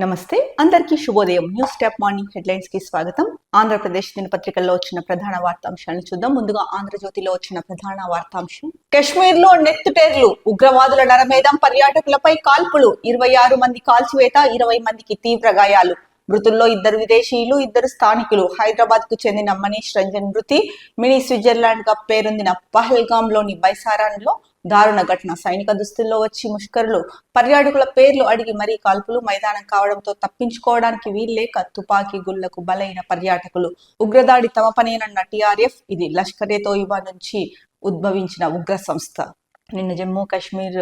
నమస్తే అందరికీ శుభోదయం. న్యూస్ ట్యాప్ మార్నింగ్ హెడ్లైన్స్ కి స్వాగతం. ఆంధ్రప్రదేశ్ దినపత్రికల్లో వచ్చిన ప్రధాన వార్తాంశాలను చూద్దాం. ముందుగా ఆంధ్రజ్యోతిలో వచ్చిన ప్రధాన వార్తాంశం, కశ్మీర్ లో నెత్తుటేర్లు, ఉగ్రవాదుల నరమేధం, పర్యాటకులపై కాల్పులు, 26 మంది కాల్చివేత, 20 మందికి తీవ్ర గాయాలు. మృతుల్లో 2 విదేశీయులు, 2 స్థానికులు. హైదరాబాద్ కు చెందిన మనీష్ రంజన్ మృతి. మినీ స్విట్జర్లాండ్ గా పేరొందిన పహల్గామ్ లోని బైసారాన్లో దారుణ ఘటన. సైనిక దుస్తుల్లో వచ్చి ముష్కరులు పర్యాటకుల పేర్లు అడిగి మరీ కాల్పులు. మైదానం కావడంతో తప్పించుకోవడానికి వీల్లేక తుపాకీ గుళ్లకు బలైన పర్యాటకులు. ఉగ్రదాడి తమ పనేనన్న టీఆర్ఎఫ్. ఇది లష్కర్-ఏ-తోయిబా నుంచి ఉద్భవించిన ఉగ్ర సంస్థ. నిన్న జమ్మూ కాశ్మీర్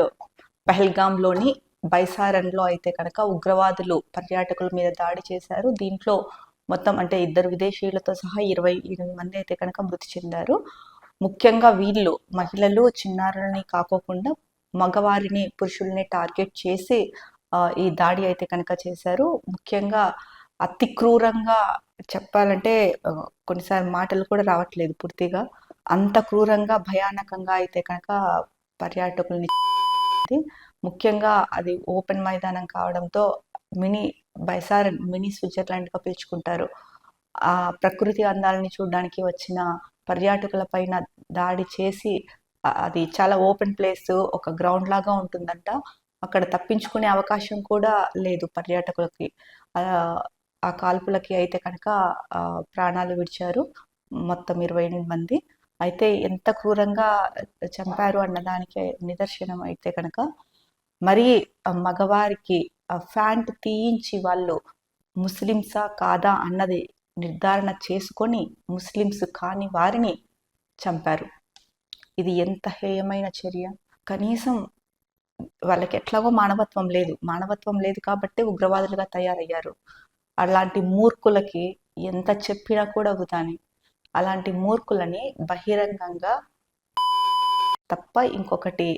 పహల్గామ్ లోని బైసారన్లో అయితే కనుక ఉగ్రవాదులు పర్యాటకుల మీద దాడి చేశారు. దీంట్లో మొత్తం అంటే 2 విదేశీయులతో సహా 28 మంది అయితే కనుక మృతి చెందారు. ముఖ్యంగా వీళ్ళు మహిళలు, చిన్నారులని కాకోకుండా మగవారిని, పురుషుల్ని టార్గెట్ చేసి ఈ దాడి అయితే కనుక చేశారు. ముఖ్యంగా అతి క్రూరంగా చెప్పాలంటే కొన్నిసార్లు మాటలు కూడా రావట్లేదు పూర్తిగా. అంత క్రూరంగా భయానకంగా అయితే కనుక పర్యాటకుల్ని. ముఖ్యంగా అది ఓపెన్ మైదానం కావడంతో మినీ స్విట్జర్లాండ్ గా పిలుచుకుంటారు. ఆ ప్రకృతి అందాలని చూడడానికి వచ్చిన పర్యాటకుల పైన దాడి చేసి, అది చాలా ఓపెన్ ప్లేస్, ఒక గ్రౌండ్ లాగా ఉంటుందంట. అక్కడ తప్పించుకునే అవకాశం కూడా లేదు పర్యాటకులకి. ఆ కాల్పులకి అయితే కనుక ప్రాణాలు విడిచారు మొత్తం 28 మంది. అయితే ఎంత క్రూరంగా చంపారు అన్నదానికి నిదర్శనం అయితే కనుక మరి మగవారికి ఫ్యాంట్ తీయించి వాళ్ళు ముస్లిమ్సా కాదా అన్నది నిర్ధారణ చేసుకొని ముస్లిమ్స్ కాని వారిని చంపారు. ఇది ఎంత హేయమైన చర్య. కనీసం వాళ్ళకి ఎట్లాగో మానవత్వం లేదు కాబట్టి ఉగ్రవాదులుగా తయారయ్యారు. అలాంటి మూర్ఖులకి ఎంత చెప్పినా కూడా వృధానే. అలాంటి మూర్ఖులని బహిరంగంగా తప్ప ఇంకొకటి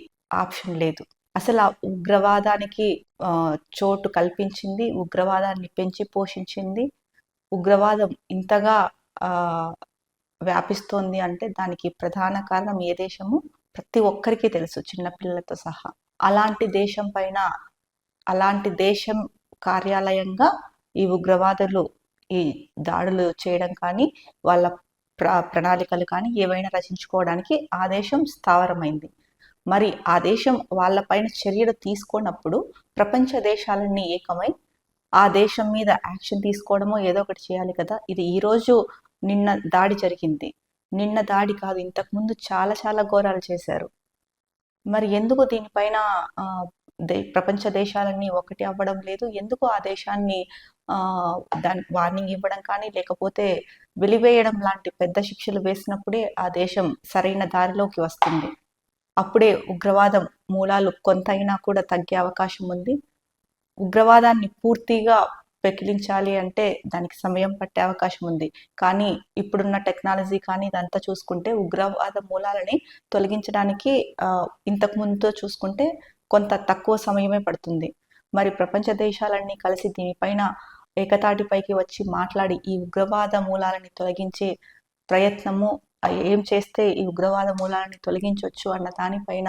ఆప్షన్ లేదు. అసలు ఆ ఉగ్రవాదానికి చోటు కల్పించింది, ఉగ్రవాదాన్ని పెంచి పోషించింది, ఉగ్రవాదం ఇంతగా వ్యాపిస్తోంది అంటే దానికి ప్రధాన కారణం ఏ దేశము ప్రతి ఒక్కరికి తెలుసు, చిన్నపిల్లలతో సహా. అలాంటి దేశం పైన, అలాంటి దేశం కార్యాలయంగా ఈ ఉగ్రవాదులు ఈ దాడులు చేయడం కానీ, వాళ్ళ ప్రణాళికలు కానీ ఏవైనా రచించుకోవడానికి ఆ దేశం స్థావరమైంది. మరి ఆ దేశం వాళ్ళపైన చర్యలు తీసుకున్నప్పుడు ప్రపంచ దేశాలన్నీ ఏకమై ఆ దేశం మీద యాక్షన్ తీసుకోవడమో ఏదో ఒకటి చేయాలి కదా. ఇది ఈరోజు నిన్న దాడి జరిగింది, నిన్న దాడి కాదు, ఇంతకుముందు చాలా చాలా ఘోరాలు చేశారు. మరి ఎందుకు దీనిపైన ప్రపంచ దేశాలన్నీ ఒకటి అవ్వడం లేదు? ఎందుకు ఆ దేశాన్ని దాని వార్నింగ్ ఇవ్వడం కానీ, లేకపోతే వెలివేయడం లాంటి పెద్ద శిక్షలు వేసినప్పుడే ఆ దేశం సరైన దారిలోకి వస్తుంది. అప్పుడే ఉగ్రవాదం మూలాలు కొంతైనా కూడా తగ్గే అవకాశం ఉంది. ఉగ్రవాదాన్ని పూర్తిగా పెకిలించాలి అంటే దానికి సమయం పట్టే అవకాశం ఉంది. కానీ ఇప్పుడున్న టెక్నాలజీ కానీ ఇదంతా చూసుకుంటే ఉగ్రవాద మూలాలని తొలగించడానికి ఇంతకు ముందుతో చూసుకుంటే కొంత తక్కువ సమయమే పడుతుంది. మరి ప్రపంచ దేశాలన్నీ కలిసి దీనిపైన ఏకతాటిపైకి వచ్చి మాట్లాడి ఈ ఉగ్రవాద మూలాలని తొలగించే ప్రయత్నము, ఏం చేస్తే ఈ ఉగ్రవాద మూలాన్ని తొలగించవచ్చు అన్న దానిపైన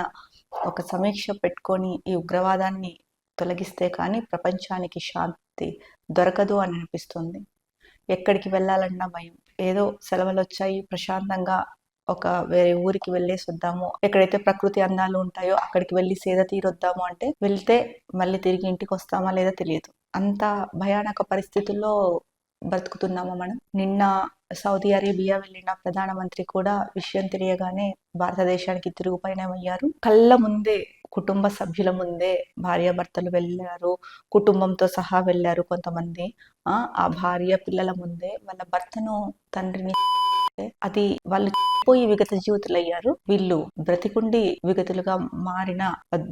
ఒక సమీక్ష పెట్టుకొని ఈ ఉగ్రవాదాన్ని తొలగిస్తే కానీ ప్రపంచానికి శాంతి దొరకదు అని అనిపిస్తుంది. ఎక్కడికి వెళ్ళాలన్నా భయం. ఏదో సెలవులు వచ్చాయి, ప్రశాంతంగా ఒక వేరే ఊరికి వెళ్ళేసి వద్దాము, ఎక్కడైతే ప్రకృతి అందాలు ఉంటాయో అక్కడికి వెళ్ళి సేద తీరొద్దాము అంటే వెళ్తే మళ్ళీ తిరిగి ఇంటికి వస్తామా లేదా తెలియదు. అంత భయానక పరిస్థితుల్లో బ్రతుకుతున్నామా మనం. నిన్న సౌదీ అరేబియా వెళ్ళిన ప్రధానమంత్రి కూడా విషయం తెలియగానే భారతదేశానికి తిరుగు పయనమయ్యారు. కళ్ళ ముందే, కుటుంబ సభ్యుల ముందే భార్యాభర్తలు వెళ్ళారు, కుటుంబంతో సహా వెళ్ళారు కొంతమంది. ఆ భార్య పిల్లల ముందే వాళ్ళ భర్తను, తండ్రిని, అది వాళ్ళు పోయి విగత జీవితులు అయ్యారు. వీళ్ళు బ్రతికుండి విగతులుగా మారిన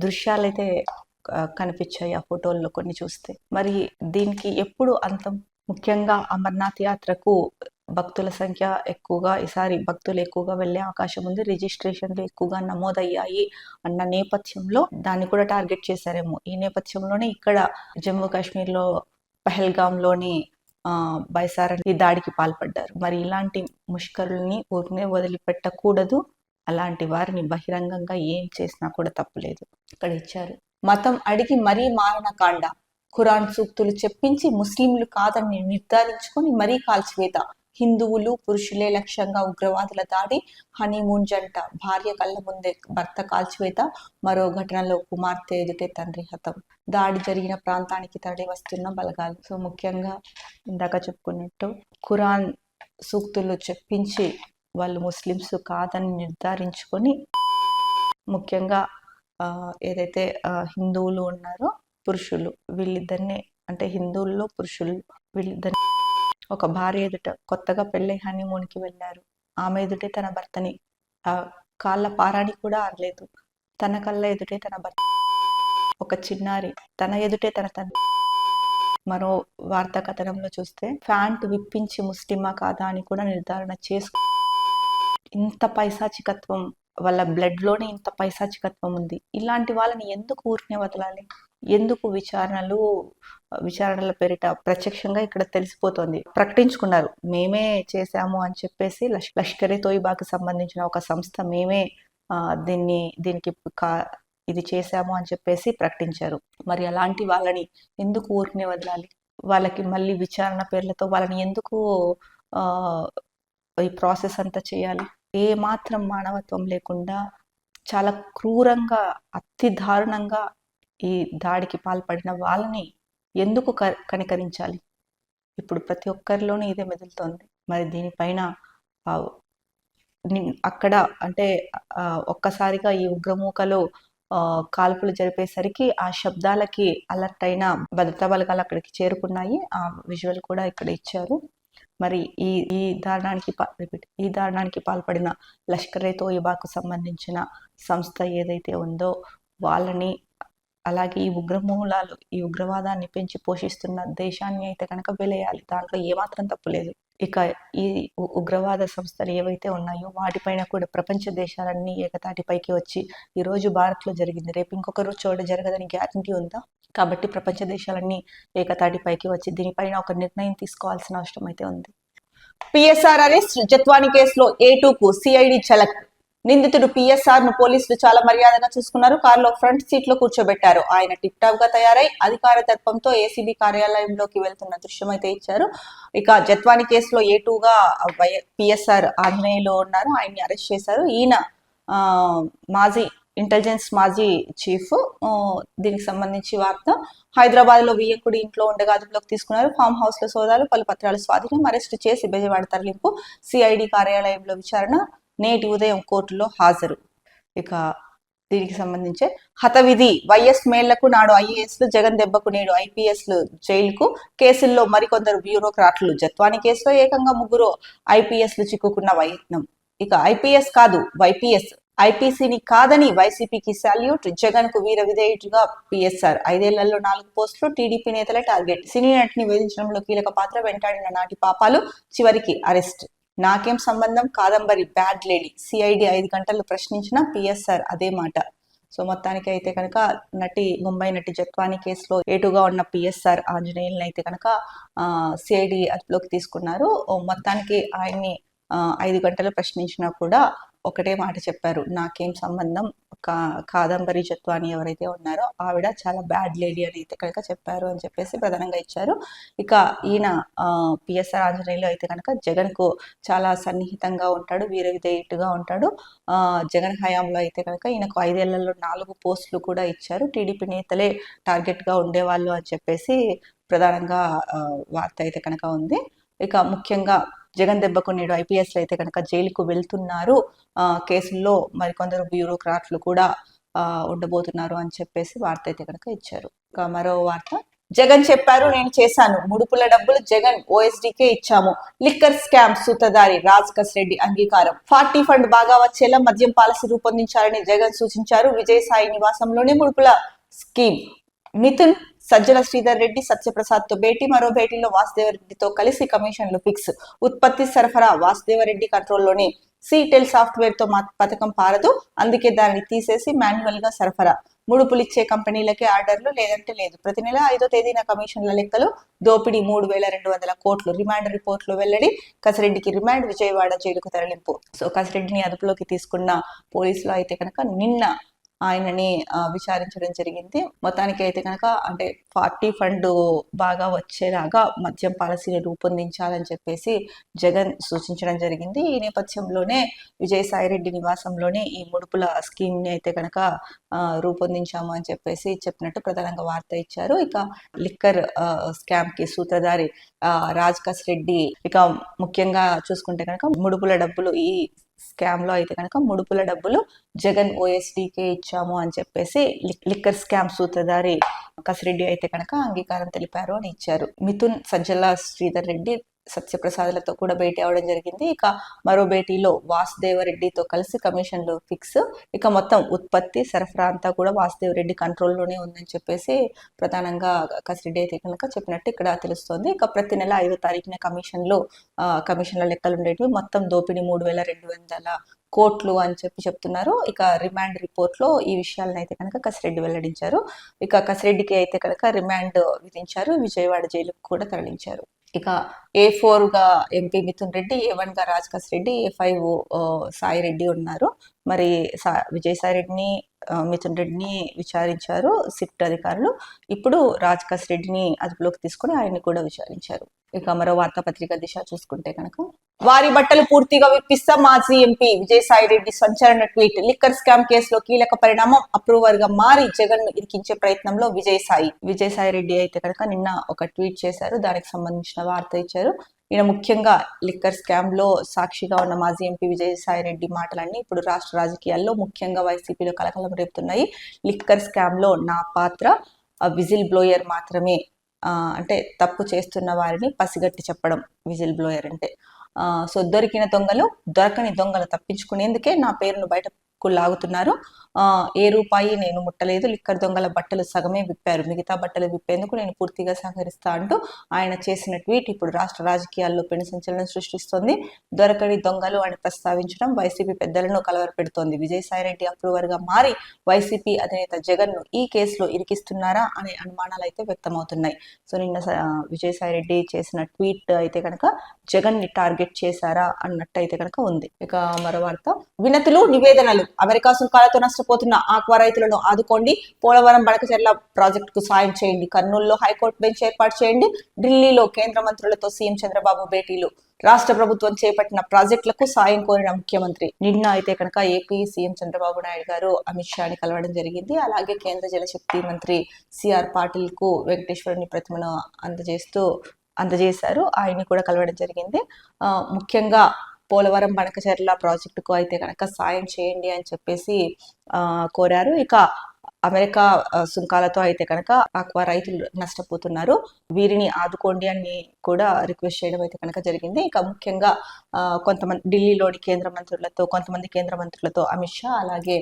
దృశ్యాలైతే కనిపించాయి ఆ ఫోటోల్లో కొన్ని చూస్తే. మరి దీనికి ఎప్పుడు అంతం? ముఖ్యంగా అమర్నాథ్ యాత్రకు భక్తుల సంఖ్య ఎక్కువగా, ఈసారి భక్తులు ఎక్కువగా వెళ్ళే అవకాశం ఉంది, రిజిస్ట్రేషన్లు ఎక్కువగా నమోదయ్యాయి అన్న నేపథ్యంలో దాన్ని కూడా టార్గెట్ చేశారేమో. ఈ నేపథ్యంలోనే ఇక్కడ జమ్మూ కాశ్మీర్లో పహల్గామ్లోని బైసారన్ ఈ దాడికి పాల్పడ్డారు. మరి ఇలాంటి ముష్కరుల్ని ఊరినే వదిలిపెట్టకూడదు. అలాంటి వారిని బహిరంగంగా ఏం చేసినా కూడా తప్పులేదు. ఇక్కడ ఇచ్చారు. మతం అడిగి మరీ మారణ కాండ, ఖురాన్ సూక్తులు చెప్పించి ముస్లింలు కాదని నిర్ధారించుకొని మరీ కాల్చివేత. హిందువులు పురుషులే లక్ష్యంగా ఉగ్రవాదుల దాడి. హనీమూన్ జంట భార్య కళ్ళ ముందే భర్త కాల్చివేత. మరో ఘటనలో కుమార్తె ఎదుటే తండ్రి హతం. దాడి జరిగిన ప్రాంతానికి తరలి వస్తున్న బలగాలు. సో ముఖ్యంగా ఇందాక చెప్పుకున్నట్టు ఖురాన్ సూక్తులు చెప్పించి వాళ్ళు ముస్లిమ్స్ కాదని నిర్ధారించుకొని ముఖ్యంగా ఏదైతే హిందువులు ఉన్నారో పురుషులు వీళ్ళిద్దరిని, అంటే హిందువుల్లో పురుషులు వీళ్ళిద్దరిని ఒక భార్య ఎదుట కొత్తగా పెళ్ళై హనీమూన్కి వెళ్ళారు. ఆమె ఎదుటే తన భర్తని కాళ్ళ పారాని కూడా ఆడలేదు. తన కళ్ళ ఎదుటే తన భర్త, ఒక చిన్నారి తన ఎదుటే తన తండ్రి. మరో వార్తా కథనంలో చూస్తే ఫ్యాంట్ విప్పించి ముస్లిమా కాదా అని కూడా నిర్ధారణ చేసుకు. ఇంత పైశాచికత్వం, వాళ్ళ బ్లడ్ లోనే ఇంత పైశాచికత్వం ఉంది. ఇలాంటి వాళ్ళని ఎందుకు ఊరినే వదలాలి? ఎందుకు విచారణల పేరిట ప్రత్యక్షంగా ఇక్కడ తెలిసిపోతుంది. ప్రకటించుకున్నారు, మేమే చేశాము అని చెప్పేసి. లష్కరే తోయిబాకి సంబంధించిన ఒక సంస్థ మేమే దీనికి ఇది చేశాము అని చెప్పేసి ప్రకటించారు. మరి అలాంటి వాళ్ళని ఎందుకు ఊరినే వదలాలి? వాళ్ళకి మళ్ళీ విచారణ పేర్లతో వాళ్ళని ఎందుకు ఈ ప్రాసెస్ అంతా చేయాలి? ఏ మాత్రం మానవత్వం లేకుండా చాలా క్రూరంగా, అతి దారుణంగా ఈ దాడికి పాల్పడిన వాళ్ళని ఎందుకు కనికరించాలి? ఇప్పుడు ప్రతి ఒక్కరిలోనూ ఇదే మెదులుతోంది. మరి దీనిపైన అక్కడ అంటే ఒక్కసారిగా ఈ ఉగ్రమూకలో కాల్పులు జరిపేసరికి ఆ శబ్దాలకి అలర్ట్ అయిన భద్రతా బలగాలు అక్కడికి చేరుకున్నాయి. ఆ విజువల్ కూడా ఇక్కడ ఇచ్చారు. మరి ఈ దారుణానికి పాల్పడిన లష్కరే తోయిబాకు సంబంధించిన సంస్థ ఏదైతే ఉందో వాళ్ళని, అలాగే ఈ ఉగ్రవాదాన్ని పెంచి పోషిస్తున్న దేశాన్ని అయితే కనుక వెలేయాలి. దాంట్లో ఏమాత్రం తప్పు లేదు. ఇక ఈ ఉగ్రవాద సంస్థలు ఏవైతే ఉన్నాయో వాటిపైన కూడా ప్రపంచ దేశాలన్నీ ఏకతాటిపైకి వచ్చి, ఈరోజు భారత్లో జరిగింది, రేపు ఇంకొక రోజు చోట జరగదని గ్యారంటీ ఉందా? కాబట్టి ప్రపంచ దేశాలన్నీ ఏకతాటిపైకి వచ్చి దీనిపైన ఒక నిర్ణయం తీసుకోవాల్సిన అవసరం అయితే ఉంది. PSR arrest. జత్వాని కేసులో A2కు సిఐడి ఝలక్. నిందితుడు పిఎస్ఆర్ ను పోలీసులు చాలా మర్యాదగా చూసుకున్నారు. కారులో ఫ్రంట్ సీట్ లో కూర్చోబెట్టారు. ఆయన టిప్ టాప్ గా తయారై అధికార దర్పంతో ఏసీబీ కార్యాలయంలోకి వెళ్తున్న దృశ్యం అయితే ఇచ్చారు. ఇక జత్వాని కేసులో A2గా పిఎస్ఆర్ ఆంజనేయులు ఉన్నారు. ఆయన్ని అరెస్ట్ చేశారు. ఈయన మాజీ ఇంటెలిజెన్స్ మాజీ చీఫ్. దీనికి సంబంధించి వార్త. హైదరాబాద్ లో వియ్యకుడి ఇంట్లో ఉండగా అదుపులోకి తీసుకున్నారు. ఫామ్ హౌస్ లో సోదాలు, పలు పత్రాలు స్వాధీనం, అరెస్టు చేసి బెజవాడ తరలింపు. సిఐడి కార్యాలయంలో విచారణ. నేటి ఉదయం కోర్టులో హాజరు. ఇక దీనికి సంబంధించి హతవిధి. వైఎస్ మేళ్లకు నాడు ఐఏఎస్లు, జగన్ దెబ్బకు నేడు ఐపీఎస్లు జైలుకు. కేసుల్లో మరికొందరు బ్యూరోక్రాట్లు. జత్వాని కేసులో ఏకంగా 3 ఐపీఎస్లు చిక్కుకున్న ప్రయత్నం. ఇక ఐపీఎస్ కాదు వైపీఎస్. ఐపీసీని కాదని వైసీపీకి సాల్యూట్. జగన్ కు వీర విధేయుడిగా పిఎస్ఆర్. 5 ఏళ్లలో 4 పోస్టులు. టీడీపీ నేతల టార్గెట్. సినీ నటిని వేధించడంలో కీలక పాత్ర. వెంటాడిన నాటి పాపాలు. చివరికి అరెస్ట్. నాకేం సంబంధం? Kadambari bad lady. సిఐడి 5 గంటలు ప్రశ్నించిన పిఎస్ఆర్ అదే మాట. సో మొత్తానికి అయితే కనుక ముంబై నటి జత్వాని కేసులో A2గా ఉన్న పిఎస్ఆర్ ఆంజనేయులను అయితే కనుక సిఐడి అదుపులోకి తీసుకున్నారు. మొత్తానికి ఆయన్ని 5 గంటలు ప్రశ్నించినా కూడా ఒకటే మాట చెప్పారు, నాకేం సంబంధం. కాదంబరి జత్వాని ఎవరైతే ఉన్నారో ఆవిడ చాలా బ్యాడ్ లేడీ అని అయితే కనుక చెప్పారు అని చెప్పేసి ప్రధానంగా ఇచ్చారు. ఇక ఈయన పిఎస్ఆర్ ఆంజనేయులు అయితే కనుక జగన్ కు చాలా సన్నిహితంగా ఉంటాడు, వీర విధేయుడిగా ఉంటాడు. జగన్ హయాంలో అయితే కనుక ఈయనకు 5 ఏళ్లలో 4 పోస్టులు కూడా ఇచ్చారు. టీడీపీ నేతలే టార్గెట్ గా ఉండేవాళ్ళు అని చెప్పేసి ప్రధానంగా వార్త అయితే కనుక ఉంది. ఇక ముఖ్యంగా జగన్ దెబ్బకు నేడు ఐపీఎస్లు అయితే కనుక జైలుకు వెళ్తున్నారు. కేసుల్లో మరికొందరు బ్యూరోక్రాట్లు కూడా ఉండబోతున్నారు అని చెప్పేసి వార్త అయితే కనుక ఇచ్చారు. ఇక మరో వార్త. జగన్ చెప్పారు, నేను చేశాను. ముడుపుల డబ్బులు జగన్ ఓఎస్డీకే ఇచ్చాము. లిక్కర్ స్కామ్ సూత్రధారి రాజ్ కసిరెడ్డి అంగీకారం. 40 ఫండ్ బాగా వచ్చేలా మద్యం పాలసీ రూపొందించాలని జగన్ సూచించారు. విజయసాయి నివాసంలోనే ముడుపుల స్కీమ్. మిథున్, సజ్జల శ్రీధర్ రెడ్డి, సత్యప్రసాద్ తో భేటీ. మరో భేటీలో వాసుదేవరెడ్డితో కలిసి కమిషన్లు ఫిక్స్. ఉత్పత్తి సరఫరా వాసుదేవరెడ్డి కంట్రోల్లోనే. సీటెల్ సాఫ్ట్వేర్ తో పథకం పారదు, అందుకే దాన్ని తీసేసి మాన్యువల్ గా సరఫరా. ముడుపులిచ్చే కంపెనీలకే ఆర్డర్లు, లేదంటే లేదు. ప్రతి నెల 5వ తేదీన కమిషన్ల లెక్కలు. దోపిడీ 3200 కోట్లు. రిమాండ్ రిపోర్టులు వెల్లడి. కసిరెడ్డికి రిమాండ్. విజయవాడ జైలుకు తరలింపు. సో కసిరెడ్డిని అదుపులోకి తీసుకున్న పోలీసులు అయితే కనుక నిన్న ఆయనని విచారించడం జరిగింది. మొత్తానికి అయితే కనుక అంటే 40 ఫండ్ బాగా వచ్చేలాగా మద్యం పాలసీని రూపొందించాలని చెప్పేసి జగన్ సూచించడం జరిగింది. ఈ నేపథ్యంలోనే విజయసాయిరెడ్డి నివాసంలోనే ఈ ముడుపుల స్కీమ్ ని అయితే కనుక రూపొందించాము అని చెప్పేసి చెప్పినట్టు ప్రధానంగా వార్త ఇచ్చారు. ఇక లిక్కర్ స్కామ్ కి సూత్రధారి రాజకాస్ రెడ్డి, ఇక ముఖ్యంగా చూసుకుంటే కనుక ముడుపుల డబ్బులు ఈ స్కామ్ లో అయితే కనుక ముడుపుల డబ్బులు జగన్ ఓఎస్డీకే ఇచ్చాము అని చెప్పేసి లిక్కర్ స్కామ్ సూత్రధారి కసిరెడ్డి అయితే కనుక అంగీకారం తెలిపారు అని ఇచ్చారు. మిథున్, సజ్జల శ్రీధర్ రెడ్డి, సత్యప్రసాద్లతో కూడా భేటీ అవడం జరిగింది. ఇక మరో భేటీలో వాసుదేవరెడ్డితో కలిసి కమిషన్లు ఫిక్స్, ఇక మొత్తం ఉత్పత్తి సరఫరా అంతా కూడా వాసుదేవరెడ్డి కంట్రోల్లోనే ఉందని చెప్పేసి ప్రధానంగా కసిరెడ్డి అయితే కనుక చెప్పినట్టు ఇక్కడ తెలుస్తోంది. ఇక ప్రతి నెల 5వ తారీఖున కమిషన్ల లెక్కలు ఉండేటివి, మొత్తం దోపిడీ 3,200 కోట్లు అని చెప్తున్నారు. ఇక రిమాండ్ రిపోర్ట్ లో ఈ విషయాలను అయితే కనుక కసిరెడ్డి వెల్లడించారు. ఇక కసిరెడ్డికి అయితే కనుక రిమాండ్ విధించారు, విజయవాడ జైలుకు కూడా తరలించారు. ఇక A4 గా ఎంపీ మిథున్ రెడ్డి, A1 గా రాజకాస్ రెడ్డి, A5 సాయి రెడ్డి ఉన్నారు. మరి విజయసాయి రెడ్డిని, మిథున్ రెడ్డిని విచారించారు సిట్ అధికారులు. ఇప్పుడు రాజకాస్ రెడ్డిని అదుపులోకి తీసుకుని ఆయన్ని కూడా విచారించారు. ఇక మరో వార్తాపత్రిక దిశ చూసుకుంటే కనుక, వారి బట్టలు పూర్తిగా విప్పిస్తా మాజీ ఎంపీ విజయసాయి రెడ్డి సంచలన ట్వీట్. లిక్కర్ స్కామ్ కేసులో కీలక పరిణామం, అప్రూవర్ గా మారి జగన్ ను ఇరికించే ప్రయత్నంలో విజయసాయి రెడ్డి అయితే కనుక నిన్న ఒక ట్వీట్ చేశారు. దానికి సంబంధించిన వార్త ఇచ్చారు. ఈయన ముఖ్యంగా లిక్కర్ స్కామ్ లో సాక్షిగా ఉన్న మాజీ ఎంపీ విజయసాయి రెడ్డి మాటలన్నీ ఇప్పుడు రాష్ట్ర రాజకీయాల్లో ముఖ్యంగా వైసీపీలో కలకలం రేపుతున్నాయి. లిక్కర్ స్కామ్ లో నా పాత్ర విజిల్ బ్లోయర్ మాత్రమే, అంటే తప్పు చేస్తున్న వారిని పసిగట్టి చెప్పడం విజిల్ బ్లోయర్ అంటే. సో దొరకని దొంగలు తప్పించుకునేందుకే నా పేరును బయటకు లాగుతున్నారు. ఏ రూపాయి నేను ముట్టలేదు, లిక్కర్ దొంగల బట్టలు సగమే విప్పారు, మిగతా బట్టలు విప్పేందుకు నేను పూర్తిగా సహకరిస్తా అంటూ ఆయన చేసిన ట్వీట్ ఇప్పుడు రాష్ట్ర రాజకీయాల్లో పెను సంచలనం సృష్టిస్తోంది. దొరకని దొంగలు అని ప్రస్తావించడం వైసీపీ పెద్దలను కలవరపెడుతోంది. విజయసాయిరెడ్డి అప్రూవర్ గా మారి వైసీపీ అధినేత జగన్ ను ఈ కేసులో ఇరికిస్తున్నారా అనే అనుమానాలు అయితే వ్యక్తమవుతున్నాయి. సో నిన్న విజయసాయిరెడ్డి చేసిన ట్వీట్ అయితే కనుక జగన్ ని టార్గెట్ చేశారా అన్నట్టు అయితే కనుక ఉంది. ఇక మరో వార్త, వినతులు నివేదనలు, అమెరికా సుంకాలతో నష్టపోతున్న ఆక్వా రైతులను ఆదుకోండి, పోలవరం బడకచెర్ల ప్రాజెక్టుకు సాయం చేయండి, కర్నూలులో హైకోర్టు బెంచ్ ఏర్పాటు చేయండి, ఢిల్లీలో కేంద్ర మంత్రులతో సీఎం చంద్రబాబు భేటీలు, రాష్ట్ర ప్రభుత్వం చేపట్టిన ప్రాజెక్టులకు సాయం కోరిన ముఖ్యమంత్రి. నిన్న అయితే కనుక ఏపీ సీఎం చంద్రబాబు నాయుడు గారు అమిత్ షాని కలవడం జరిగింది. అలాగే కేంద్ర జలశక్తి మంత్రి సిఆర్ పాటిల్ కు వెంకటేశ్వరుని ప్రతిమను అందజేశారు. ఆయన్ని కూడా కలవడం జరిగింది. ముఖ్యంగా పోలవరం బనకచెర్ల ప్రాజెక్టుకు అయితే కనుక సాయం చేయండి అని చెప్పేసి కోరారు. ఇక అమెరికా సుంకాలతో అయితే కనుక ఆక్వా రైతులు నష్టపోతున్నారు, వీరిని ఆదుకోండి అని కూడా రిక్వెస్ట్ చేయడం అయితే కనుక జరిగింది. ఇక ముఖ్యంగా ఢిల్లీలోని కొంతమంది కేంద్ర మంత్రులతో అమిత్ షా, అలాగే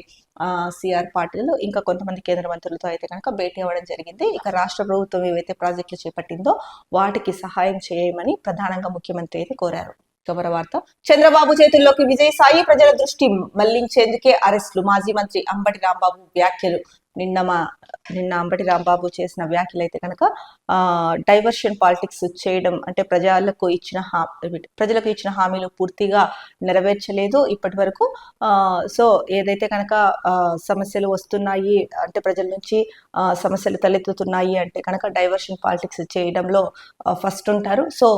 సిఆర్ పాటిల్, ఇంకా కొంతమంది కేంద్ర మంత్రులతో అయితే కనుక భేటీ అవ్వడం జరిగింది. ఇక రాష్ట్ర ప్రభుత్వం ఏవైతే ప్రాజెక్టులు చేపట్టిందో వాటికి సహాయం చేయమని ప్రధానంగా ముఖ్యమంత్రి అయితే కోరారు. మరో వార్త, చంద్రబాబు చేతుల్లోకి విజయసాయి, ప్రజల దృష్టి మళ్లించేందుకే అరెస్టులు, మాజీ మంత్రి అంబటి రాంబాబు వ్యాఖ్యలు. నిన్న అంబటి రాంబాబు చేసిన వ్యాఖ్యలు అయితే కనుక డైవర్షన్ పాలిటిక్స్ చేయడం, అంటే ప్రజలకు ఇచ్చిన హామీలు పూర్తిగా నెరవేర్చలేదు ఇప్పటి వరకు. సో ఏదైతే కనుక సమస్యలు వస్తున్నాయి అంటే ప్రజల నుంచి సమస్యలు తలెత్తుతున్నాయి అంటే కనుక డైవర్షన్ పాలిటిక్స్ చేయడంలో ఫస్ట్ ఉంటారు. సో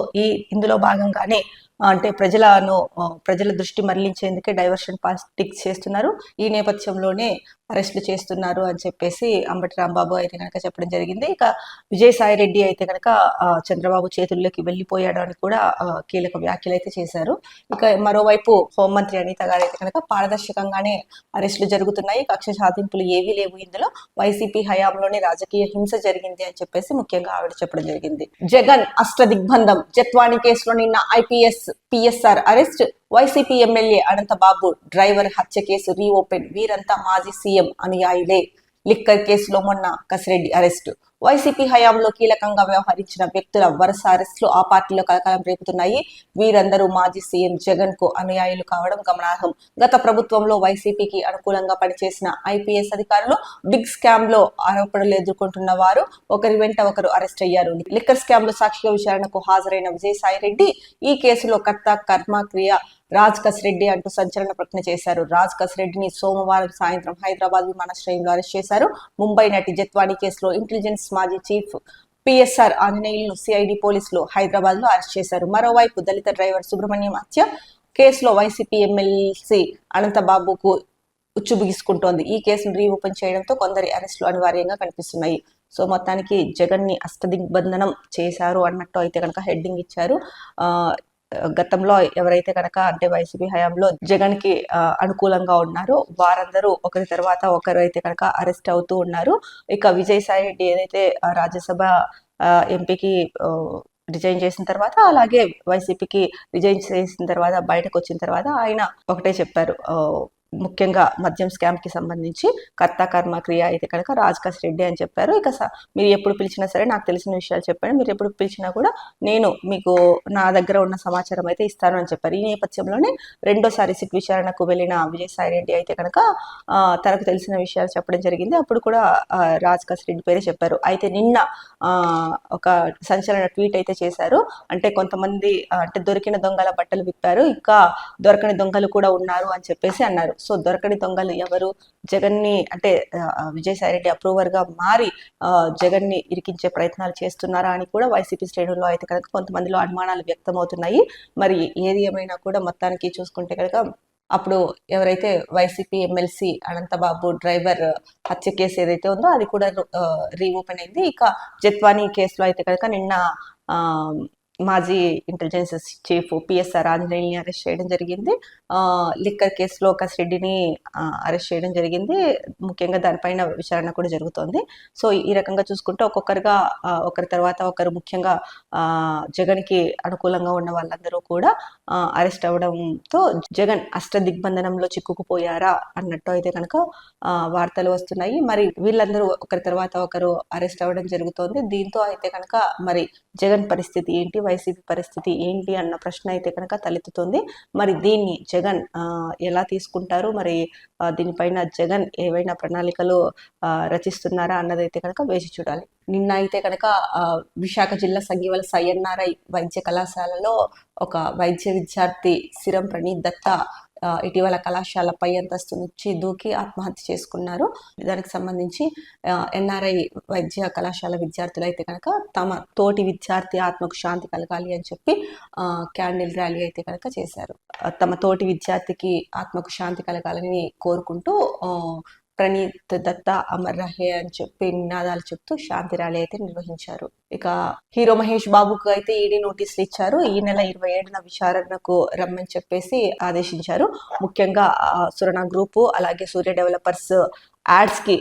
ఇందులో భాగంగానే అంటే ప్రజల దృష్టి మరలించేందుకే డైవర్షన్ పాలిటిక్స్ చేస్తున్నారు, ఈ నేపథ్యంలోనే అరెస్టులు చేస్తున్నారు అని చెప్పేసి అంబటి రాంబాబు అయితే కనుక చెప్పడం జరిగింది. ఇక విజయసాయి రెడ్డి అయితే కనుక చంద్రబాబు చేతుల్లోకి వెళ్ళిపోయాడు అని కూడా కీలక వ్యాఖ్యలు అయితే చేశారు. ఇక మరోవైపు హోంమంత్రి అనిత గారు అయితే కనుక పారదర్శకంగానే అరెస్టులు జరుగుతున్నాయి, కక్ష సాధింపులు ఏవీ లేవు, ఇందులో వైసీపీ హయాంలోనే రాజకీయ హింస జరిగింది అని చెప్పేసి ముఖ్యంగా ఆవిడ చెప్పడం జరిగింది. జగన్ అష్టదిగ్బంధం, జత్వాని కేసులో నిన్న IPS PSR arrest, YCP MLA Anantha Babu driver హత్య కేసు రీఓపెన్, వీరంతా మాజీ సీఎం అనుయాయులే. లిక్కర్ కేసులో మొన్న కసిరెడ్డి అరెస్టు, వైసీపీ హయాంలో కీలకంగా వ్యవహరించిన వ్యక్తుల వరుస అరెస్టులు ఆ పార్టీలో కలకలం రేపుతున్నాయి. వీరందరూ మాజీ సీఎం జగన్ కు అనుయాయులు కావడం గమనార్హం. గత ప్రభుత్వంలో వైసీపీకి అనుకూలంగా పనిచేసిన ఐపీఎస్ అధికారులు బిగ్ స్కామ్ లో ఆరోపణలు ఎదుర్కొంటున్న వారు ఒకరి వెంట ఒకరు అరెస్ట్ అయ్యారు. లిక్కర్ స్కామ్ లో సాక్షిగా విచారణకు హాజరైన విజయసాయిరెడ్డి ఈ కేసులో కర్త కర్మ క్రియ రాజ్ కసిరెడ్డి అంటూ సంచలన ప్రకటన చేశారు. రాజ్ కసిరెడ్డిని సోమవారం సాయంత్రం హైదరాబాద్ విమానాశ్రయంలో అరెస్ట్ చేశారు. ముంబై నటి జత్వానీ కేసులో ఇంటెలిజెన్స్ మాజీ చీఫ్ పిఎస్ఆర్ ఆంజనేయులను సిఐడి పోలీసులు హైదరాబాద్ లో అరెస్ట్ చేశారు. మరోవైపు దళిత డ్రైవర్ సుబ్రహ్మణ్యం హత్య కేసులో వైసీపీ ఎమ్మెల్సీ అనంతబాబుకు ఉచ్చు బిగుసుకుంటోంది. ఈ కేసును రీఓపెన్ చేయడంతో కొందరి అరెస్టులు అనివార్యంగా కనిపిస్తున్నాయి. సో మొత్తానికి జగన్ ని అష్టదిగ్బంధనం చేశారు అన్నట్టు అయితే కనుక హెడ్డింగ్ ఇచ్చారు. గతంలో ఎవరైతే కనుక అంటే వైసీపీ హయాంలో జగన్ కి అనుకూలంగా ఉన్నారో వారందరూ ఒకరి తర్వాత ఒకరు అయితే కనుక అరెస్ట్ అవుతూ ఉన్నారు. ఇక విజయసాయి రెడ్డి ఏదైతే రాజ్యసభ ఎంపీకి రిజైన్ చేసిన తర్వాత అలాగే వైసీపీకి రిజైన్ చేసిన తర్వాత బయటకు వచ్చిన తర్వాత ఆయన ఒకటే చెప్పారు, ముఖ్యంగా మద్యం స్కామ్ కి సంబంధించి కర్త కర్మ క్రియ అయితే కనుక రాజ్ కసిరెడ్డి అని చెప్పారు. ఇక మీరు ఎప్పుడు పిలిచినా సరే నాకు తెలిసిన విషయాలు చెప్పండి, మీరు ఎప్పుడు పిలిచినా కూడా నేను మీకు నా దగ్గర ఉన్న సమాచారం అయితే ఇస్తాను అని చెప్పారు. ఈ నేపథ్యంలోనే రెండోసారి సిట్ విచారణకు వెళ్ళిన విజయసాయి రెడ్డి అయితే కనుక తనకు తెలిసిన విషయాలు చెప్పడం జరిగింది. అప్పుడు కూడా రాజ్ కసిరెడ్డి పేరే చెప్పారు. అయితే నిన్న ఒక సంచలన ట్వీట్ అయితే చేశారు. అంటే కొంతమంది అంటే దొరికిన దొంగల బట్టలు విప్పారు, ఇంకా దొరకని దొంగలు కూడా ఉన్నారు అని చెప్పేసి అన్నారు. సో దొరకని దొంగలు ఎవరు? జగన్ ని అంటే విజయసాయి రెడ్డి అప్రూవర్ గా మారి జగన్ ని ఇరికించే ప్రయత్నాలు చేస్తున్నారా అని కూడా వైసీపీ శ్రేణుల్లో అయితే కనుక కొంతమందిలో అనుమానాలు వ్యక్తమవుతున్నాయి. మరి ఏది ఏమైనా కూడా మొత్తానికి చూసుకుంటే కనుక అప్పుడు ఎవరైతే వైసీపీ ఎమ్మెల్సీ అనంతబాబు డ్రైవర్ హత్య కేసు ఏదైతే ఉందో అది కూడా రీఓపెన్ అయింది. ఇక జత్వానీ కేసులో అయితే కనుక నిన్న మాజీ ఇంటెలిజెన్స్ చీఫ్ పిఎస్ఆర్ ఆంజనేయుల్ని అరెస్ట్ చేయడం జరిగింది. లిక్కర్ కేసులో కసిరెడ్డిని అరెస్ట్ చేయడం జరిగింది. ముఖ్యంగా దానిపైన విచారణ కూడా జరుగుతోంది. సో ఈ రకంగా చూసుకుంటే ఒక్కొక్కరుగా ఒకరి తర్వాత ఒకరు ముఖ్యంగా జగన్కి అనుకూలంగా ఉన్న వాళ్ళందరూ కూడా అరెస్ట్ అవ్వడంతో జగన్ అష్టదిగ్బంధనంలో చిక్కుకుపోయారా అన్నట్టు అయితే కనుక వార్తలు వస్తున్నాయి. మరి వీళ్ళందరూ ఒకరి తర్వాత ఒకరు అరెస్ట్ అవ్వడం జరుగుతోంది. దీంతో అయితే కనుక మరి జగన్ పరిస్థితి ఏంటి, వైసీపీ పరిస్థితి ఏంటి అన్న ప్రశ్న అయితే కనుక తలెత్తుతుంది. మరి దీన్ని జగన్ ఎలా తీసుకుంటారు, మరి దీనిపైన జగన్ ఏవైనా ప్రణాళికలు రచిస్తున్నారా అన్నదైతే కనుక వేచి చూడాలి. నిన్న అయితే కనుక విశాఖ జిల్లా సంగీవలస ఐఎన్ఆర్ఐ వైద్య కళాశాలలో ఒక వైద్య విద్యార్థి సిరం ప్రణీత్ దత్తా ఇటీవల కళాశాల పై అంతస్తు నుంచి దూకి ఆత్మహత్య చేసుకున్నారు. దానికి సంబంధించి ఎన్ఆర్ఐ వైద్య కళాశాల విద్యార్థులు అయితే కనుక తమ తోటి విద్యార్థి ఆత్మకు శాంతి కలగాలి అని చెప్పి క్యాండిల్ ర్యాలీ అయితే కనుక చేశారు. తమ తోటి విద్యార్థికి ఆత్మకు శాంతి కలగాలని కోరుకుంటూ ప్రణీత్ దత్తా అమర్ రహే అని చెప్పి నినాదాలు చెప్తూ శాంతి ర్యాలీ అయితే నిర్వహించారు. ఇక హీరో మహేష్ బాబుకు అయితే ఈడీ నోటీసులు ఇచ్చారు. ఈ నెల 27న విచారణకు రమ్మని చెప్పేసి ఆదేశించారు. ముఖ్యంగా సురణ గ్రూపు అలాగే సూర్య డెవలపర్స్ యాడ్స్ కి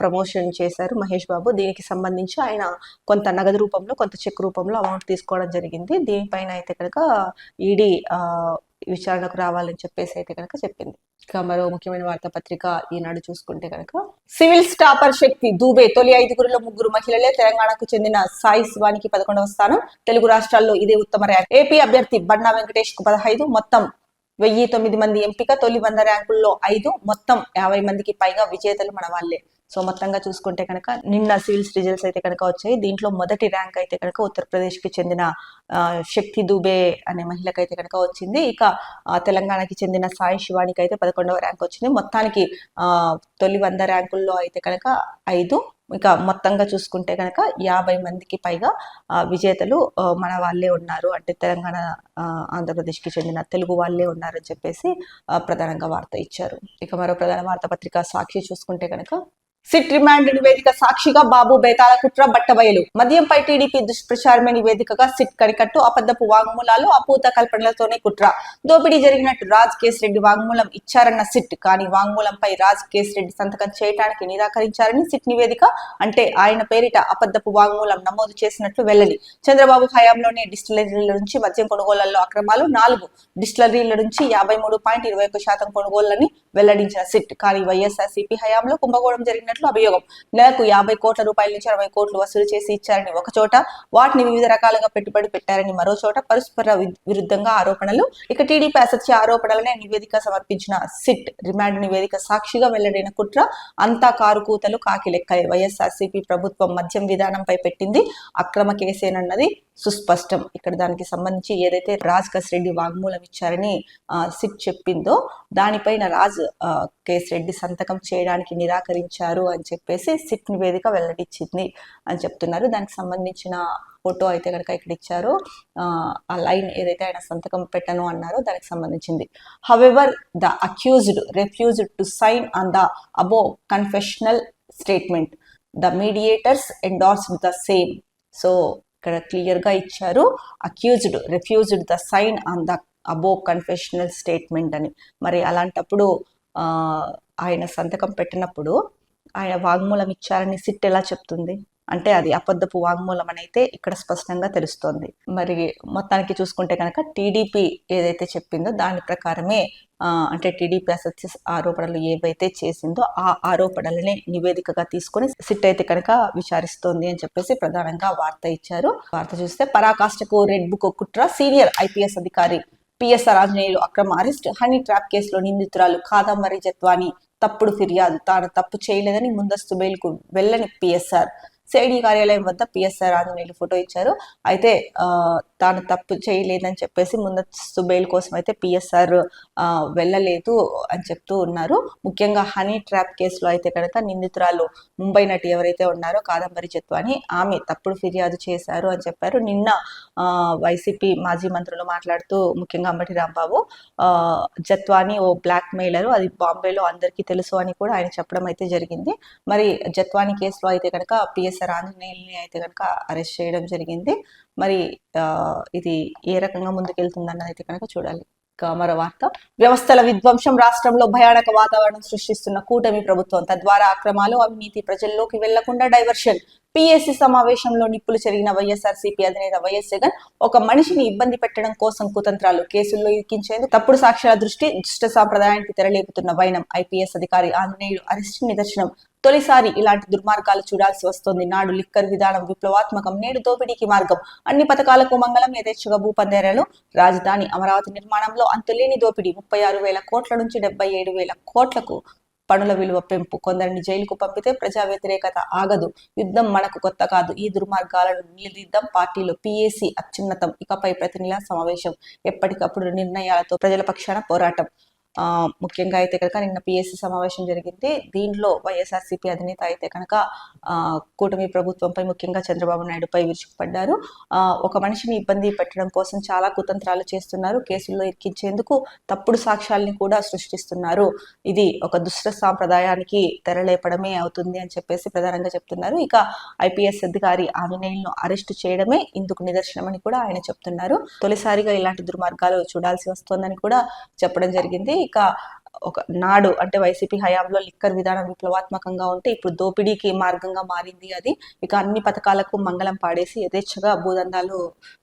ప్రమోషన్ చేశారు మహేష్ బాబు. దీనికి సంబంధించి ఆయన కొంత నగదు రూపంలో కొంత చెక్ రూపంలో అమౌంట్ తీసుకోవడం జరిగింది. దీనిపైన అయితే కనుక ఈడీ విచారణకు రావాలని చెప్పేసి అయితే కనుక చెప్పింది. ఇక మరో ముఖ్యమైన వార్తాపత్రిక ఈనాడు చూసుకుంటే కనుక సివిల్ టాపర్ శక్తి దూబే తొలి 5గురిలో 3 మహిళలే. తెలంగాణకు చెందిన సాయి శివానికి 11వ స్థానం. తెలుగు రాష్ట్రాల్లో ఇదే ఉత్తమ ర్యాంక్. ఏపీ అభ్యర్థి బండా వెంకటేష్ కు 15, మొత్తం 1009 మంది ఎంపిక. తొలి 100 ర్యాంకుల్లో 5, మొత్తం 50 మందికి పైగా విజేతలు మన వాళ్ళే. సో మొత్తంగా చూసుకుంటే కనుక నిన్న సివిల్స్ రిజల్ట్స్ అయితే కనుక వచ్చాయి. దీంట్లో మొదటి ర్యాంక్ అయితే కనుక ఉత్తరప్రదేశ్ కి చెందిన శక్తి దూబే అనే మహిళకి అయితే కనుక వచ్చింది. ఇక తెలంగాణకి చెందిన సాయి శివానికి అయితే 11వ ర్యాంక్ వచ్చింది. మొత్తానికి తొలి 100 ర్యాంకుల్లో అయితే కనుక 5, ఇక మొత్తంగా చూసుకుంటే కనుక 50 మందికి పైగా విజేతలు మన వాళ్ళే ఉన్నారు. అంటే తెలంగాణ ఆంధ్రప్రదేశ్ కి చెందిన తెలుగు వాళ్ళే ఉన్నారని చెప్పేసి ప్రధానంగా వార్త ఇచ్చారు. ఇక మరో ప్రధాన వార్తాపత్రిక సాక్షి చూసుకుంటే కనుక సిట్ రిమాండ్ నివేదిక సాక్షిగా బాబు బేతాళ కుట్ర బట్టబయలు. మద్యంపై టీడీపీ దుష్ప్రచారమే నివేదికగా సిట్ కనికట్టు. అబద్ధపు వాంగ్మూలాలు, అపూత కల్పనలతోనే కుట్ర. దోపిడీ జరిగినట్టు రాజ్ కేసిరెడ్డి వాంగ్మూలం ఇచ్చారన్న సిట్, కానీ వాంగ్మూలంపై రాజ్ కేసిరెడ్డి సంతకం చేయడానికి నిరాకరించారని సిట్ నివేదిక. అంటే ఆయన పేరిట అబద్ధపు వాంగ్మూలం నమోదు చేసినట్లు వెల్లడి. చంద్రబాబు హయాంలోనే డిస్టిలరీల నుంచి మద్యం కొనుగోళ్లలో అక్రమాలు, 4 డిస్టిలరీల నుంచి 53.21% కొనుగోళ్లని వెల్లడించిన సిట్, కానీ వైఎస్ఆర్సీపీ హయాంలో కుంభకోణం జరిగిన జరిగినట్లు అభియోగం. నెలకు 50 కోట్ల రూపాయల నుంచి 60 కోట్లు వసూలు చేసి ఇచ్చారని ఒక చోట, వాటిని వివిధ రకాలుగా పెట్టుబడి పెట్టారని మరో చోట పరస్పర విరుద్ధంగా ఆరోపణలు. ఇక టీడీపీ అసత్య ఆరోపణలనే నివేదిక సమర్పించిన సిట్ రిమాండ్ నివేదిక సాక్షిగా వెల్లడైన కుట్ర అంతా కారు కూతలు కాకి లెక్కలే. వైఎస్ఆర్సీపీ ప్రభుత్వం మద్యం విధానంపై పెట్టింది అక్రమ కేసేనన్నది సుస్పష్టం. ఇక్కడ దానికి సంబంధించి ఏదైతే రాజ్ రెడ్డి వాగ్మూలం ఇచ్చారని సిట్ చెప్పిందో దానిపైన రాజ్ రెడ్డి సంతకం చేయడానికి నిరాకరించారు అని చెప్పేసి సిట్ నివేదిక వెల్లడించింది అని చెప్తున్నారు. దానికి సంబంధించిన ఫోటో అయితే కనుక ఇక్కడ ఇచ్చారు. ఆ లైన్ ఏదైతే ఆయన సంతకం పెట్టను అన్నారో దానికి సంబంధించింది. However the accused refused to sign on the above confessional statement. The mediators endorsed the same. So ఇక్కడ క్లియర్ గా ఇచ్చారు, accused refused the sign on the above confessional statement అని. మరి అలాంటప్పుడు ఆయన సంతకం పెట్టినప్పుడు ఆయన వాగ్మూలం ఇచ్చారని సిట్ ఎలా చెప్తుంది? అంటే అది అబద్ధపు వాగ్మూలం అని అయితే ఇక్కడ స్పష్టంగా తెలుస్తోంది. మరి మొత్తానికి చూసుకుంటే కనుక టీడీపీ ఏదైతే చెప్పిందో దాని ప్రకారమే, అంటే టీడీపీ అసత్య ఆరోపణలు ఏవైతే చేసిందో ఆ ఆరోపణలనే నివేదికగా తీసుకొని సిట్ అయితే కనుక విచారిస్తోంది అని చెప్పేసి ప్రధానంగా వార్త ఇచ్చారు. వార్త చూస్తే పరాకాష్ఠకు రెడ్ బుక్ కుట్ర, సీనియర్ ఐపీఎస్ అధికారి పిఎస్ఆర్ ఆంజనేయులు అక్రమ అరెస్ట్. హనీ ట్రాప్ కేసులో నిందితురాలు కాదంబరి జత్వాని తప్పుడు ఫిర్యాదు, తాను తప్పు చేయలేదని ముందస్తు బెయిల్కు వెళ్ళని పిఎస్ఆర్. సిఐడి కార్యాలయం వద్ద పిఎస్ఆర్ ఆంజనేయులు ఫోటో ఇచ్చారు. అయితే తాను తప్పు చేయలేదని చెప్పేసి ముందస్తు బెయిల్ కోసం అయితే పిఎస్ఆర్ వెళ్ళలేదు అని చెప్తూ ఉన్నారు. ముఖ్యంగా హనీ ట్రాప్ కేసులో అయితే కనుక నిందితురాలు ముంబై నటి ఎవరైతే ఉన్నారో కాదంబరి జత్వాని, ఆమె తప్పుడు ఫిర్యాదు చేశారు అని చెప్పారు. నిన్న వైసీపీ మాజీ మంత్రులు మాట్లాడుతూ ముఖ్యంగా అంబటి రాంబాబు, జత్వాని ఓ బ్లాక్ మెయిలరు, అది బాంబేలో అందరికీ తెలుసు అని కూడా ఆయన చెప్పడం అయితే జరిగింది. మరి జత్వాని కేసులో అయితే కనుక పిఎస్ఆర్ ఆంజనేయుల్ని అయితే కనుక అరెస్ట్ చేయడం జరిగింది. మరి ఇది ఏ రకంగా ముందుకెళ్తుందన్నది అయితే కనుక చూడాలి. మరో వార్త, వ్యవస్థల విధ్వంసం, రాష్ట్రంలో భయానక వాతావరణం సృష్టిస్తున్న కూటమి ప్రభుత్వం, తద్వారా అక్రమాలు అవినీతి ప్రజల్లోకి వెళ్లకుండా డైవర్షన్. పిఎస్సి సమావేశంలో నిప్పులు చెరిగిన వైఎస్ఆర్సీపీ అధినేత వైఎస్ జగన్, ఒక మనిషిని ఇబ్బంది పెట్టడం కోసం కుతంత్రాలు, కేసుల్లో ఇరికించేందుకు తప్పుడు సాక్ష్యాల దుష్ట సాంప్రదాయానికి తెరలేపుతున్న వైనం. ఐపీఎస్ అధికారి ఆంజనేయులు అరెస్ట్ నిదర్శనం. తొలిసారి ఇలాంటి దుర్మార్గాలు చూడాల్సి వస్తోంది. నాడు లిక్కర్ విధానం విప్లవాత్మకం, నేడు దోపిడీకి మార్గం. అన్ని పథకాలకు మంగళం. యథేచ్ఛగా భూపందేరాలు. రాజధాని అమరావతి నిర్మాణంలో అంతులేని దోపిడీ. 36,000 కోట్ల నుంచి 77,000 కోట్లకు పనుల విలువ పెంపు. కొందరిని జైలుకు పంపితే ప్రజా వ్యతిరేకత ఆగదు. యుద్ధం మనకు కొత్త కాదు. ఈ దుర్మార్గాలను నిలదీద్దాం. పార్టీలో పిఎసి అత్యున్నతం. ఇకపై ప్రతి నెలా సమావేశం. ఎప్పటికప్పుడు నిర్ణయాలతో ప్రజల పక్షాన పోరాటం. ముఖ్యంగా అయితే కనుక నిన్న పిఎస్సి సమావేశం జరిగింది. దీంట్లో వైఎస్ఆర్సీపీ అధినేత అయితే కనుక కూటమి ప్రభుత్వంపై, ముఖ్యంగా చంద్రబాబు నాయుడుపై విరుచుకుపడ్డారు. ఒక మనిషిని ఇబ్బంది పెట్టడం కోసం చాలా కుతంత్రాలు చేస్తున్నారు. కేసుల్లో ఇరికించేందుకు తప్పుడు సాక్ష్యాలని కూడా సృష్టిస్తున్నారు. ఇది ఒక దుష్ట సాంప్రదాయానికి తెరలేపడమే అవుతుంది అని చెప్పేసి ప్రధానంగా చెప్తున్నారు. ఇక ఐపీఎస్ అధికారి ఆంజనేయులను అరెస్టు చేయడమే ఇందుకు నిదర్శనమని కూడా ఆయన చెప్తున్నారు. తొలిసారిగా ఇలాంటి దుర్మార్గాలు చూడాల్సి వస్తోందని కూడా చెప్పడం జరిగింది. ఇక ఒక నాడు అంటే వైసీపీ హయాంలో లిక్కర్ విధానం విప్లవాత్మకంగా ఉంటే ఇప్పుడు దోపిడీకి మార్గంగా మారింది అది. ఇక అన్ని పథకాలకు మంగళం పాడేసి యథేచ్ఛగా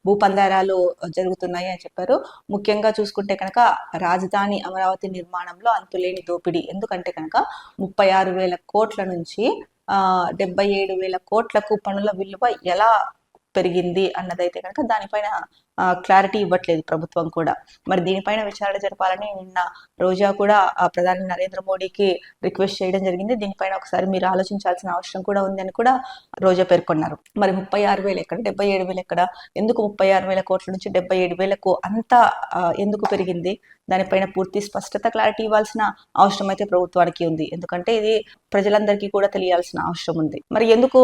భూపందారాలు జరుగుతున్నాయి అని చెప్పారు. ముఖ్యంగా చూసుకుంటే కనుక రాజధాని అమరావతి నిర్మాణంలో అంతులేని దోపిడీ. ఎందుకంటే కనుక 36,000 కోట్ల నుంచి 77,000 కోట్లకు పనుల విలువ ఎలా పెరిగింది అన్నదైతే కనుక దానిపైన క్లారిటీ ఇవ్వట్లేదు ప్రభుత్వం కూడా. మరి దీనిపైన విచారణ జరపాలని నిన్న రోజా కూడా ప్రధాని నరేంద్ర మోడీకి రిక్వెస్ట్ చేయడం జరిగింది. దీనిపైన ఒకసారి మీరు ఆలోచించాల్సిన అవసరం కూడా ఉంది అని కూడా రోజా పేర్కొన్నారు. మరి 36,000 ఎక్కడ, 77,000 ఎక్కడ, ఎందుకు 36,000 కోట్ల నుంచి 77,000కు అంత ఎందుకు పెరిగింది? దానిపైన పూర్తి స్పష్టత, క్లారిటీ ఇవ్వాల్సిన అవసరం అయితే ప్రభుత్వానికి ఉంది. ఎందుకంటే ఇది ప్రజలందరికీ కూడా తెలియాల్సిన అవసరం ఉంది. మరి ఎందుకు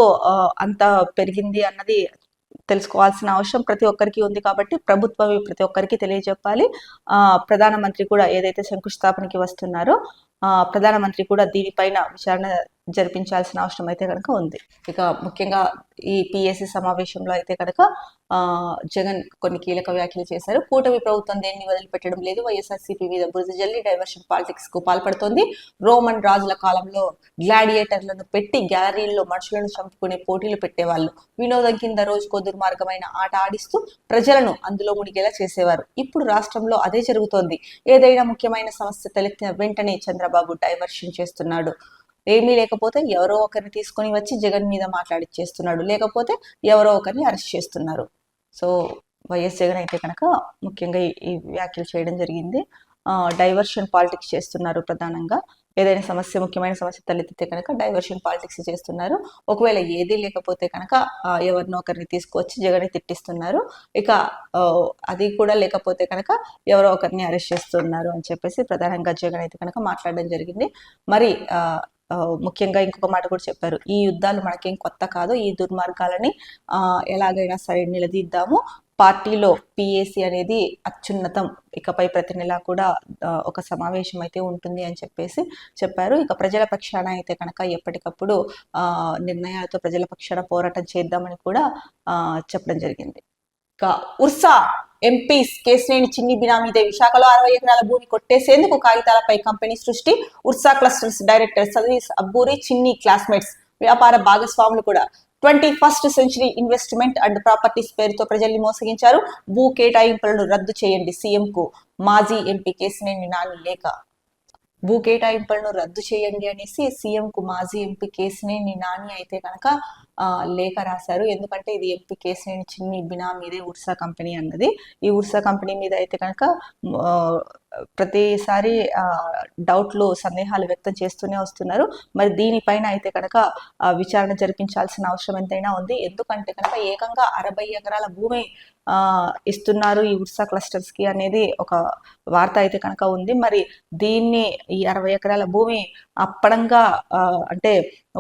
అంత పెరిగింది అన్నది తెలుసుకోవాల్సిన అవసరం ప్రతి ఒక్కరికి ఉంది. కాబట్టి ప్రభుత్వం ప్రతి ఒక్కరికి తెలియజెప్పాలి. ప్రధానమంత్రి కూడా ఏదైతే శంకుస్థాపనకి వస్తున్నారో ప్రధానమంత్రి కూడా దీనిపైన విచారణ జరిపించాల్సిన అవసరం అయితే కనుక ఉంది. ఇక ముఖ్యంగా ఈ పిఎస్సి సమావేశంలో అయితే కనుక జగన్ కొన్ని కీలక వ్యాఖ్యలు చేశారు. కూటమి ప్రభుత్వం దేన్ని వదిలిపెట్టడం లేదు. వైఎస్ఆర్సీపీ మీద బురద జల్లి డైవర్షన్ పాలిటిక్స్ కు పాల్పడుతోంది. రోమన్ రాజుల కాలంలో గ్లాడియేటర్లను పెట్టి గ్యాలరీల్లో మనుషులను చంపుకునే పోటీలు పెట్టేవాళ్ళు. వినోదం కింద రోజుకో దుర్మార్గమైన ఆట ఆడిస్తూ ప్రజలను అందులో మునిగేలా చేసేవారు. ఇప్పుడు రాష్ట్రంలో అదే జరుగుతోంది. ఏదైనా ముఖ్యమైన సమస్య తలెత్తిన వెంటనే చంద్రబాబు డైవర్షన్ చేస్తున్నాడు. ఏమీ లేకపోతే ఎవరో ఒకరిని తీసుకొని వచ్చి జగన్ మీద మాట్లాడిచ్చేస్తున్నాడు, లేకపోతే ఎవరో ఒకరిని అరెస్ట్ చేస్తున్నారు. సో వైఎస్ జగన్ అయితే కనుక ముఖ్యంగా ఈ వ్యాఖ్యలు చేయడం జరిగింది. డైవర్షన్ పాలిటిక్స్ చేస్తున్నారు. ప్రధానంగా ఏదైనా సమస్య, ముఖ్యమైన సమస్య తలెత్తితే కనుక డైవర్షన్ పాలిటిక్స్ చేస్తున్నారు. ఒకవేళ ఏదీ లేకపోతే కనుక ఎవరినో ఒకరిని తీసుకొచ్చి జగన్ని తిట్టిస్తున్నారు. ఇక అది కూడా లేకపోతే కనుక ఎవరో ఒకరిని అరెస్ట్ చేస్తున్నారు అని చెప్పేసి ప్రధానంగా జగన్ అయితే కనుక మాట్లాడడం జరిగింది. మరి ముఖ్యంగా ఇంకొక మాట కూడా చెప్పారు, ఈ యుద్ధాలు మనకేం కొత్త కాదు, ఈ దుర్మార్గాలని ఎలాగైనా సరే నిలదీద్దాము, పార్టీలో పిఏసి అనేది అత్యున్నతం, ఇకపై ప్రతి నెల కూడా ఒక సమావేశం అయితే ఉంటుంది అని చెప్పేసి చెప్పారు. ఇక ప్రజల పక్షాన అయితే కనుక ఎప్పటికప్పుడు నిర్ణయాలతో ప్రజల పక్షాన పోరాటం చేద్దామని కూడా చెప్పడం జరిగింది. ఇక ఉర్సా ఎంపీ కేశినేని చిన్ని బినామీదే విశాఖలో 60 ఎకరాల భూమి కొట్టేసేందుకు కాగితాలపై కంపెనీ సృష్టి. ఉర్సా క్లస్టర్స్ డైరెక్టర్ సదీస్ అబ్బూరి చిన్ని క్లాస్మేట్స్ వ్యాపార భాగస్వాములు కూడా 21st century investment and properties పేరుతో ప్రజల్ని మోసగించారు. భూ కేటాయింపులను రద్దు చేయండి, సీఎంకు మాజీ ఎంపీ కేశినేని నాని లేఖ. భూ కేటాయింపులను రద్దు చేయండి అనేసి సీఎంకు మాజీ ఎంపీ కేశినేని నాని అయితే కనుక లేఖ రాశారు. ఎందుకంటే ఇది ఎంపీ కేశినేని చిన్ని బినామీదే ఉర్సా కంపెనీ అన్నది. ఈ ఉర్సా కంపెనీ మీద అయితే కనుక ప్రతిసారి డౌట్లు, సందేహాలు వ్యక్తం చేస్తూనే వస్తున్నారు. మరి దీనిపైన అయితే కనుక విచారణ జరిపించాల్సిన అవసరం ఎంతైనా ఉంది. ఎందుకంటే కనుక ఏకంగా 60 ఎకరాల భూమి ఇస్తున్నారు ఈ ఉర్సా క్లస్టర్స్ కి అనేది ఒక వార్త అయితే కనుక ఉంది. మరి దీన్ని, ఈ 60 ఎకరాల భూమి అప్పడంగా అంటే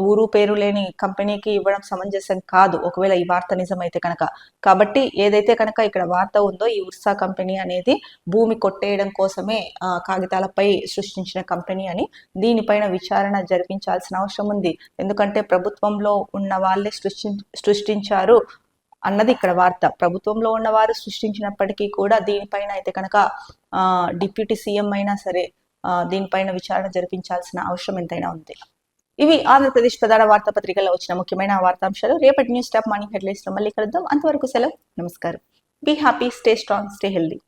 ఊరు పేరు లేని కంపెనీకి ఇవ్వడం సమంజసం కాదు, ఒకవేళ ఈ వార్త నిజమైతే కనుక. కాబట్టి ఏదైతే కనుక ఇక్కడ వార్త ఉందో, ఈ ఉర్సా కంపెనీ అనేది భూమి కొట్టేయడం కోసమే కాగితాలపై సృష్టించిన కంపెనీ అని, దీనిపైన విచారణ జరిపించాల్సిన అవసరం ఉంది. ఎందుకంటే ప్రభుత్వంలో ఉన్న వాళ్ళే సృష్టించారు అన్నది ఇక్కడ వార్త. ప్రభుత్వంలో ఉన్నవారు సృష్టించినప్పటికీ కూడా దీనిపైన అయితే కనుక డిప్యూటీ సీఎం అయినా సరే దీనిపైన విచారణ జరిపించాల్సిన అవసరం ఎంతైనా ఉంది. ఇవి ఆంధ్రప్రదేశ్ ప్రధాన వార్తాపత్రికల్లో వచ్చిన ముఖ్యమైన వార్తాంశాలు. రేపటి న్యూస్ టాప్ మార్నింగ్ హెడ్లైన్స్ లో మళ్ళీ కలుద్దాం. అంతవరకు సెలవు, నమస్కారం. Be happy, stay strong, stay healthy.